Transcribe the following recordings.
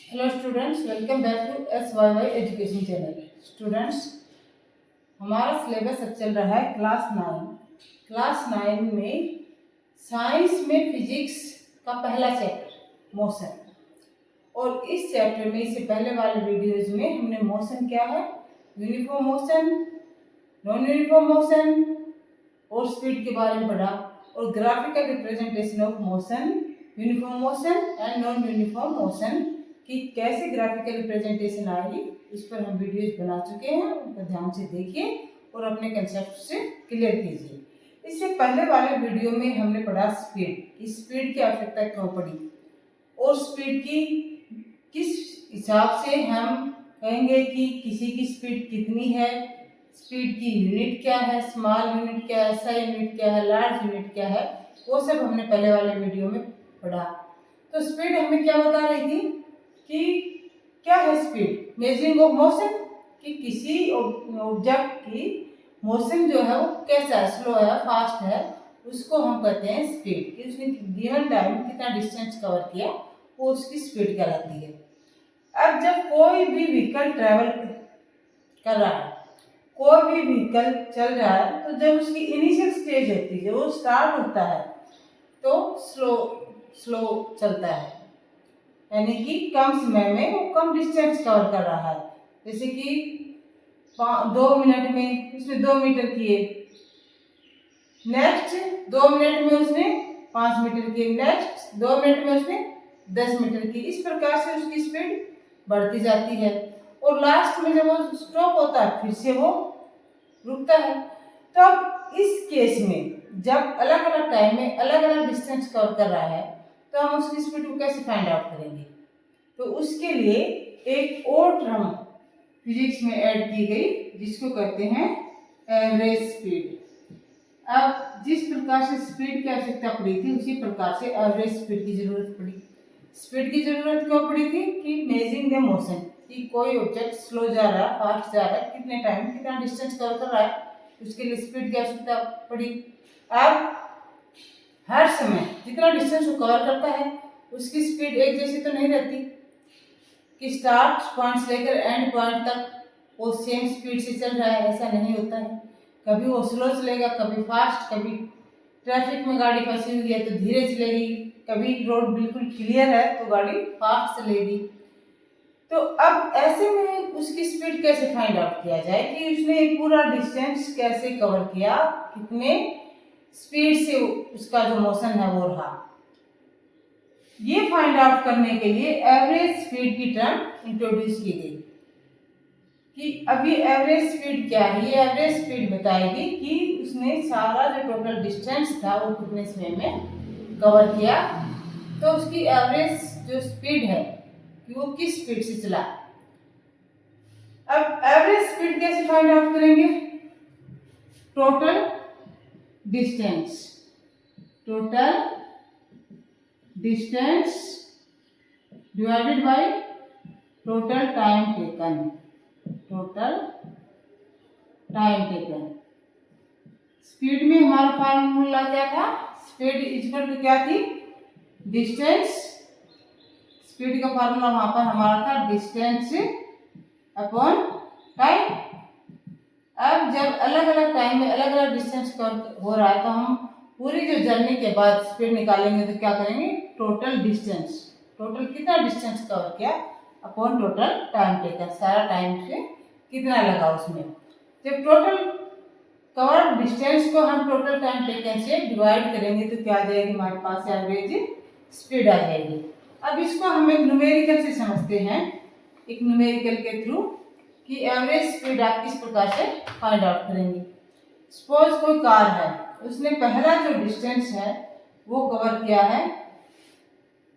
Hello students, welcome back to SYY education channel. Students, हमारा syllabus अब चल रहा है क्लास 9 में साइंस में फिजिक्स का पहला चैप्टर मोशन। और इस चैप्टर में इससे पहले वाले वीडियोज में हमने मोशन क्या है, uniform motion, non uniform motion और स्पीड के बारे में पढ़ा, और graphical representation of motion, uniform motion and non uniform motion कि कैसे ग्राफिकल रिप्रेजेंटेशन आएगी उस पर हम वीडियोज बना चुके हैं। उनको ध्यान से देखिए और अपने कंसेप्ट से क्लियर कीजिए। इससे पहले वाले वीडियो में हमने पढ़ा स्पीड की आवश्यकता क्यों पड़ी और स्पीड की किस हिसाब से हम कहेंगे कि किसी की स्पीड कितनी है, स्पीड की यूनिट क्या है, स्मॉल यूनिट क्या है, SI यूनिट क्या है, लार्ज यूनिट क्या है, वो सब हमने पहले वाले वीडियो में पढ़ा। तो स्पीड हमें क्या बता रही थी कि क्या है स्पीड, मेजरिंग ऑफ मोशन, कि किसी ऑब्जेक्ट की मोशन जो है वो कैसा है, स्लो है, फास्ट है, उसको हम कहते हैं स्पीड। कि उसने गिवन टाइम कितना डिस्टेंस कवर किया वो उसकी स्पीड कहलाती है। अब जब कोई भी व्हीकल ट्रैवल कर रहा है, कोई भी व्हीकल चल रहा है, तो जब उसकी इनिशियल स्टेज होती है, जब वो स्टार्ट होता है तो स्लो चलता है, यानी कि कम समय में वो कम डिस्टेंस कवर कर रहा है। जैसे कि 2 मिनट में उसने 2 मीटर किए, नेक्स्ट 2 मिनट में उसने 5 मीटर किए, नेक्स्ट 2 मिनट में उसने 10 मीटर की। इस प्रकार से उसकी स्पीड बढ़ती जाती है और लास्ट में जब वो स्टॉप होता है फिर से वो रुकता है। तो अब इस केस में जब अलग अलग टाइम में अलग अलग डिस्टेंस कवर कर रहा है तो हम उसकी स्पीड को कैसे फाइंड आउट करेंगे। तो उसके लिए एक और टर्म फिजिक्स में ऐड की गई जिसको कहते हैं एवरेज स्पीड। अब जिस प्रकार से स्पीड की आवश्यकता पड़ी थी उसी प्रकार से एवरेज स्पीड की जरूरत पड़ी। स्पीड की जरूरत क्यों पड़ी थी कि मेजरिंग द मोशन, कि कोई ऑब्जेक्ट स्लो जा रहा है, फास्ट जा रहा है, कितने टाइम कितना डिस्टेंस कवर कर रहा है, उसके लिए स्पीड की आवश्यकता पड़ी। अब हर समय जितना डिस्टेंस वो कवर करता है उसकी स्पीड एक जैसी तो नहीं रहती कि स्टार्ट पॉइंट से लेकर एंड पॉइंट तक वो सेम स्पीड से चल रहा है, ऐसा नहीं होता है। कभी वो स्लो चलेगा, कभी फास्ट, कभी ट्रैफिक में गाड़ी फंसी हुई है तो धीरे चलेगी, कभी रोड बिल्कुल क्लियर है तो गाड़ी फास्ट चलेगी। तो अब ऐसे में उसकी स्पीड कैसे फाइंड आउट किया जाए कि उसने पूरा डिस्टेंस कैसे कवर किया, कितने स्पीड से उसका जो मोशन है वो रहा। ये फाइंड आउट करने के लिए एवरेज स्पीड की टर्म इंट्रोड्यूस की गई कि अब ये एवरेज स्पीड क्या है। ये एवरेज स्पीड बताएगी कि उसने सारा जो टोटल डिस्टेंस था वो कितने समय में कवर किया, तो उसकी एवरेज जो स्पीड है कि वो किस स्पीड से चला। अब एवरेज स्पीड कैसे फाइंड आउट करेंगे, total distance divided by total time taken. Speed में हमारा फार्मूला क्या था, स्पीड इक्वल टू क्या थी, डिस्टेंस। स्पीड का फार्मूला वहां पर हमारा था डिस्टेंस अपॉन टाइम। अब जब अलग अलग टाइम में अलग अलग डिस्टेंस कवर हो रहा है तो हम पूरी जो जर्नी के बाद स्पीड निकालेंगे तो क्या करेंगे, टोटल कितना डिस्टेंस कवर किया अपॉन टोटल टाइम टेकन, सारा टाइम से कितना लगा उसमें। जब टोटल कवर डिस्टेंस को हम टोटल टाइम टेकन से डिवाइड करेंगे तो क्या आ जाएगी, हमारे पास एवरेज स्पीड आ जाएगी। अब इसको हम एक न्यूमेरिकल से समझते हैं, एक न्यूमेरिकल के थ्रू कि एवरेज स्पीड आप किस प्रकार से फाइंड आउट करेंगे। सपोज कोई कार है, उसने पहला जो डिस्टेंस है वो कवर किया है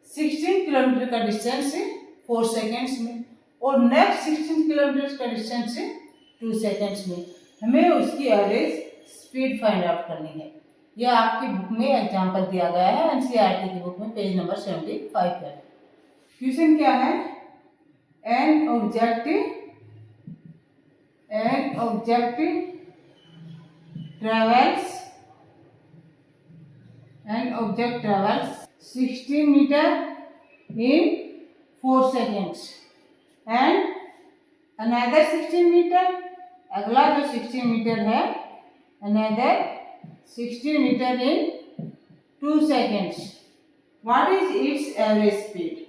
16 किलोमीटर का डिस्टेंस 4 सेकेंड्स में और नेक्स्ट 16 किलोमीटर का डिस्टेंस 2 सेकेंड्स में। हमें उसकी एवरेज स्पीड फाइंड आउट करनी है। यह आपकी बुक में एग्जांपल दिया गया है, एनसीईआरटी की बुक में पेज नंबर 75 है। क्वेश्चन क्या है, an object travels 16 meter in 4 seconds and another 16 meter, अगला जो 16 मीटर है another 16 meter in 2 seconds. What is its average speed?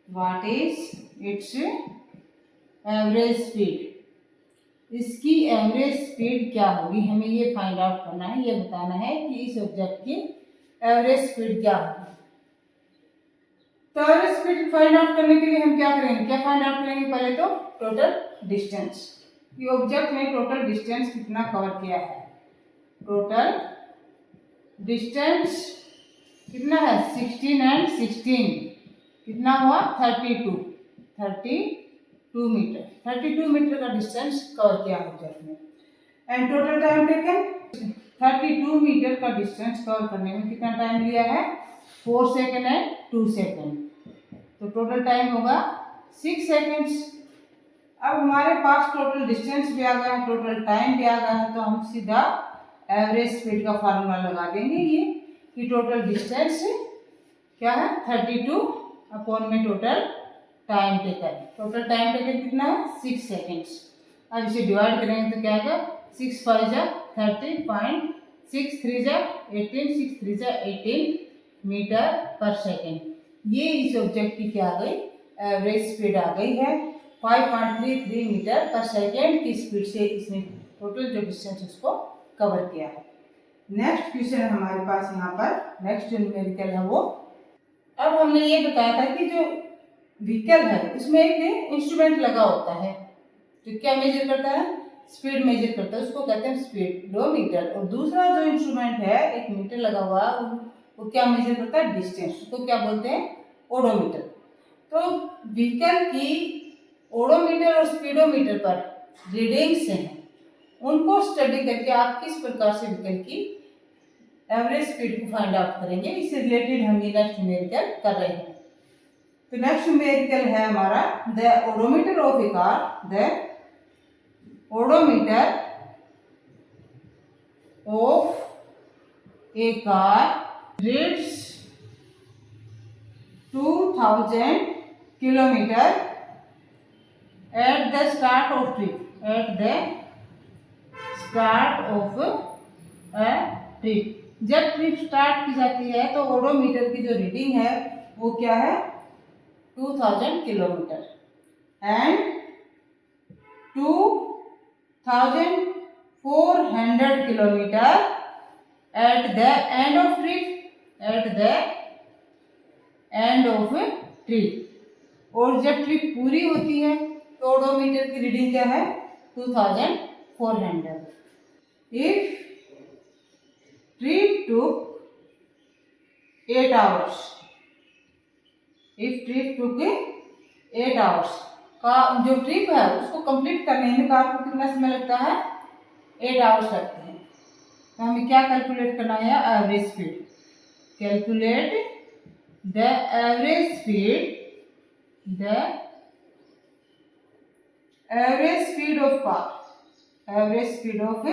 What is its average speed? इसकी एवरेज स्पीड क्या होगी, हमें ये फाइंड आउट करना है, ये बताना है कि इस ऑब्जेक्ट की एवरेज स्पीड क्या होगी। तो एवरेज स्पीड फाइंड आउट करने के लिए हम क्या करेंगे, क्या फाइंड आउट करेंगे, पहले तो टोटल डिस्टेंस, ये ऑब्जेक्ट ने टोटल डिस्टेंस कितना कवर किया है। टोटल डिस्टेंस कितना है 16 एंड 16 कितना हुआ 32 मीटर, 32 मीटर का डिस्टेंस कवर किया ऑब्जेक्ट ने। And total time taken 32 metre का डिस्टेंस कवर करने में कितना टाइम लिया है 4 सेकेंड एंड 2 सेकेंड, तो टोटल टाइम होगा 6 सेकेंड्स। अब हमारे पास टोटल डिस्टेंस भी आ गया है, टोटल टाइम भी आ गया है, तो हम सीधा एवरेज स्पीड का फार्मूला लगा देंगे, ये कि टोटल डिस्टेंस क्या है 32 अपॉन में total time taken. Total time taken कितना है 6 सेकेंड्स। अब इसे डिवाइड करेंगे तो क्या आएगा 6 5 जा 30.6 3 जा 18 6 3 जा 18 मीटर पर सेकेंड। ये इस ऑब्जेक्ट की क्या आ गई एवरेज स्पीड आ गई है 5.33 मीटर पर सेकेंड की स्पीड से इसने टोटल जो डिस्टेंस उसको कवर किया है। नेक्स्ट क्वेश्चन हमारे पास यहाँ पर नेक्स्ट जो न्यूमेरिकल है वो, अब हमने ये बताया था कि जो व्हीकल है उसमें एक इंस्ट्रूमेंट लगा होता है जो क्या मेजर करता है स्पीड मेजर करता है, उसको कहते हैं स्पीडोमीटर। और दूसरा जो इंस्ट्रूमेंट है एक मीटर लगा हुआ वो क्या मेजर करता है डिस्टेंस, उसको क्या बोलते हैं ओडोमीटर। तो व्हीकल की ओडोमीटर और स्पीडोमीटर पर रीडिंग्स हैं, उनको स्टडी करके आप किस प्रकार से व्हीकल की एवरेज स्पीड को फाइंड आउट करेंगे, इससे रिलेटेड हम ये नेक्स्ट न्यूमेरिकल कर रहे हैं। तो नेक्स्ट न्यूमेरिकल है हमारा the odometer of A car, the odometer of A car reads 2000 kilometre at the start of trip, at the start of a trip. जब ट्रिप स्टार्ट की जाती है तो ओडोमीटर की जो रीडिंग है वो क्या है 2000 kilometre and 2400 kilometre at the end of trip, at the end of trip. और जब ट्रिप पूरी होती है तो ओडोमीटर की रीडिंग क्या है 2400। If trip took 8 hours, if trip took 8 hours का जो ट्रिप है उसको कंप्लीट करने में कार को कितना समय लगता है 8 आवर्स लगते हैं। तो हमें क्या कैलकुलेट करना है average speed, calculate the average speed, the average speed of car, average speed of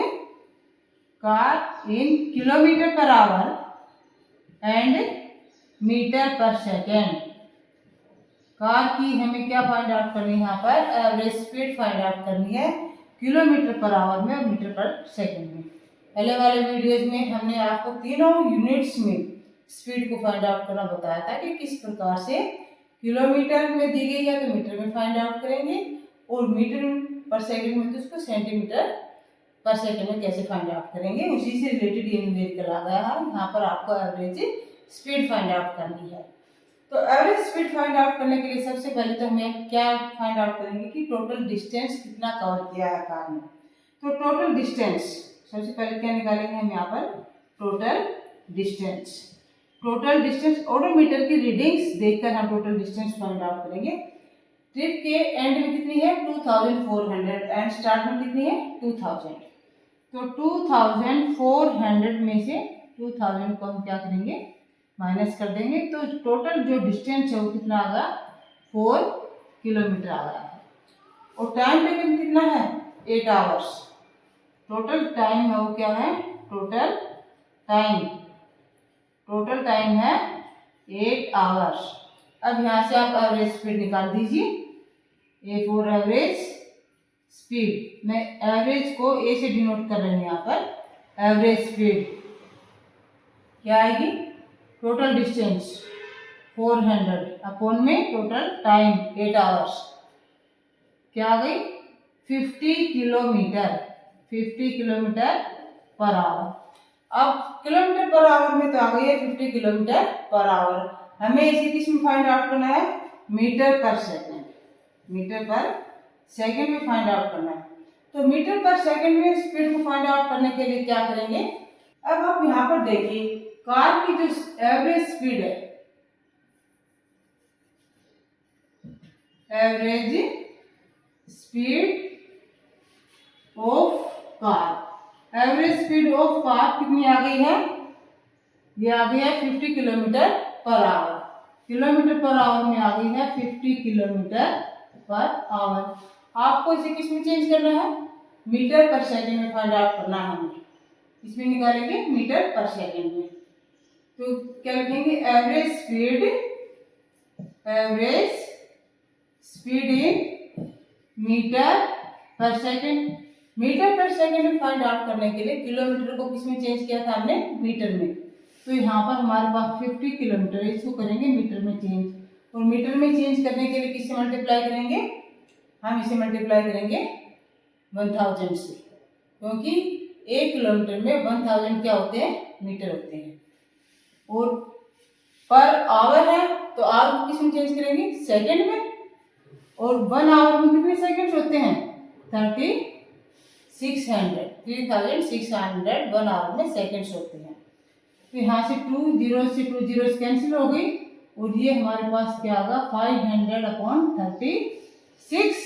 car in kilometre per hour and metre per second. Car की हमें क्या फाइंड आउट करनी है यहाँ पर एवरेज स्पीड फाइंड आउट करनी है किलोमीटर पर आवर में और मीटर पर सेकेंड में। पहले वाले वीडियोज में हमने आपको तीनों यूनिट्स में स्पीड को फाइंड आउट करना बताया था कि किस प्रकार से किलोमीटर में दी गई है तो मीटर में फाइंड आउट करेंगे और मीटर पर सेकेंड में तो उसको सेंटीमीटर पर सेकेंड में कैसे फाइंड आउट करेंगे। उसी से रिलेटेड ये न्यूमेरिकल आ गया है, यहाँ पर आपको एवरेज स्पीड फाइंड आउट करनी है। तो एवरेज स्पीड फाइंड आउट करने के लिए सबसे पहले तो हमें क्या फाइंड आउट करेंगे कि टोटल डिस्टेंस कितना कवर किया है कार ने। तो टोटल डिस्टेंस सबसे पहले क्या निकालेंगे हम यहाँ पर total distance, total distance odometer की रीडिंग्स देखकर हम टोटल डिस्टेंस फाइंड आउट करेंगे। ट्रिप के एंड में कितनी है 2400 एंड स्टार्ट में कितनी है 2000। तो 2400 में से 2000 को हम क्या करेंगे माइनस कर देंगे, तो टोटल जो डिस्टेंस है वो कितना आ गया 4 किलोमीटर आ रहा है। और टाइम टेकन कितना है 8 आवर्स। टोटल टाइम है वो क्या है टोटल टाइम है 8 आवर्स। अब यहाँ से आप एवरेज स्पीड निकाल दीजिए। ए फॉर एवरेज स्पीड, मैं एवरेज को ए से डिनोट कर रही हूँ यहाँ पर। एवरेज स्पीड क्या आएगी, टोटल डिस्टेंस 400 अपॉन में टोटल टाइम 8 आवर्स, क्या आ गई 50 किलोमीटर, 50 किलोमीटर पर आवर। अब किलोमीटर पर आवर में तो आ गई है 50 किलोमीटर पर आवर। हमें इसे किस में फाइंड आउट करना है, metre per second, metre per second में फाइंड आउट करना है। तो मीटर पर सेकंड में स्पीड को फाइंड आउट करने के लिए क्या करेंगे, अब आप यहाँ पर देखिए कार की जो एवरेज स्पीड है, average speed of car, average speed of car कितनी आ गई है, ये आ गई है 50 kilometre per our. Kilometre per our में आ गई है 50 किलोमीटर पर आवर। आपको इसे किस में चेंज करना है, मीटर पर सेकंड में फाइंड आउट करना है हमें। इसमें निकालेंगे मीटर पर सेकंड में, तो क्या लिखेंगे, average speed, average speed in metre per second. Metre per second में फाइंड आउट करने के लिए किलोमीटर को किस में चेंज किया था हमने, मीटर में। तो यहाँ पर हमारे पास 50 किलोमीटर है, इसको करेंगे मीटर में चेंज, और मीटर में चेंज करने के लिए किससे मल्टीप्लाई करेंगे, हम इसे मल्टीप्लाई करेंगे 1000 से, क्योंकि 1 किलोमीटर में 1000 क्या होते हैं, मीटर होते हैं। और पर आवर है तो आवर को किस में चेंज करेंगे, सेकंड में, और 1 आवर में कितने सेकंड्स होते हैं, 3600, 1 आवर में सेकंड्स होते हैं। तो यहाँ से 2 जीरो से 2 जीरो कैंसिल हो गई, और ये हमारे पास क्या होगा 500 अपॉन 36,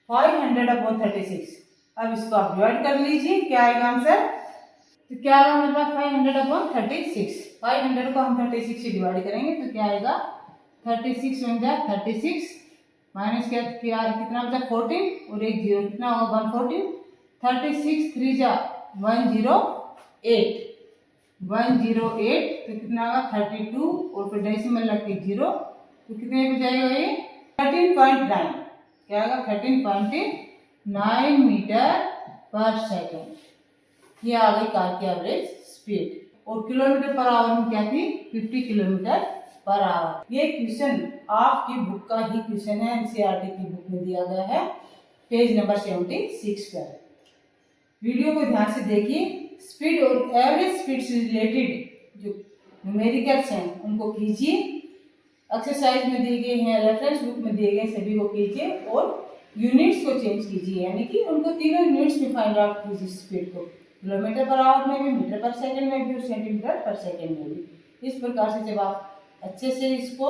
500 अपॉन 36। अब इसको आप डिवाइड कर लीजिए, क्या आएगा आंसर, तो क्या आएगा हमारे पास 500 अपॉन 36, 500 को हम 36 से डिवाइड करेंगे तो क्या आएगा 36 बन जाए 36 माइनस क्या कितना बचा 14 और एक जीरो कितना होगा 114, 36 3 जा 108, 108 तो कितना होगा 32 और फिर डेसिमल लग के जीरो, तो कितने पे जाएगा ये 13.9, क्या आएगा 13.9 मीटर पर सेकंड। ये आ गई कार की एवरेज स्पीड। और किलोमीटर पर आवर में क्या थी 50 किलोमीटर पर आवर। ये क्वेश्चन आपकी बुक का ही क्वेश्चन है, एनसीईआरटी की बुक में दिया गया है, पेज नंबर 76 पर। वीडियो को ध्यान से देखिए, स्पीड और एवरेज स्पीड से रिलेटेड जो न्यूमेरिकल्स हैं उनको कीजिए, एक्सरसाइज में दिए गए हैं, रेफरेंस बुक में दिए गए सभी को कीजिए, और यूनिट्स को चेंज कीजिए, यानी कि उनको तीनों यूनिट्स में फाइंड आउट कीजिए स्पीड को, किलोमीटर पर आवर में भी, मीटर पर सेकंड में भी और सेंटीमीटर पर सेकंड में भी। इस प्रकार से जब आप अच्छे से इसको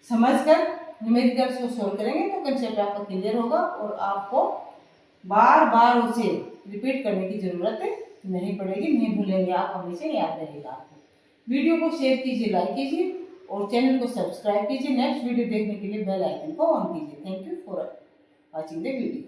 समझकर न्यूमेरिकल्स को सोल्व करेंगे तो कंसेप्ट आपका क्लियर होगा, और आपको बार बार उसे रिपीट करने की जरूरत नहीं पड़ेगी, नहीं भूलेंगे आप, हमेशा याद रहेगा आपको। वीडियो को शेयर कीजिए, लाइक कीजिए और चैनल को सब्सक्राइब कीजिए। नेक्स्ट वीडियो देखने के लिए बेल आइकन को ऑन कीजिए। Thank you for watching the video.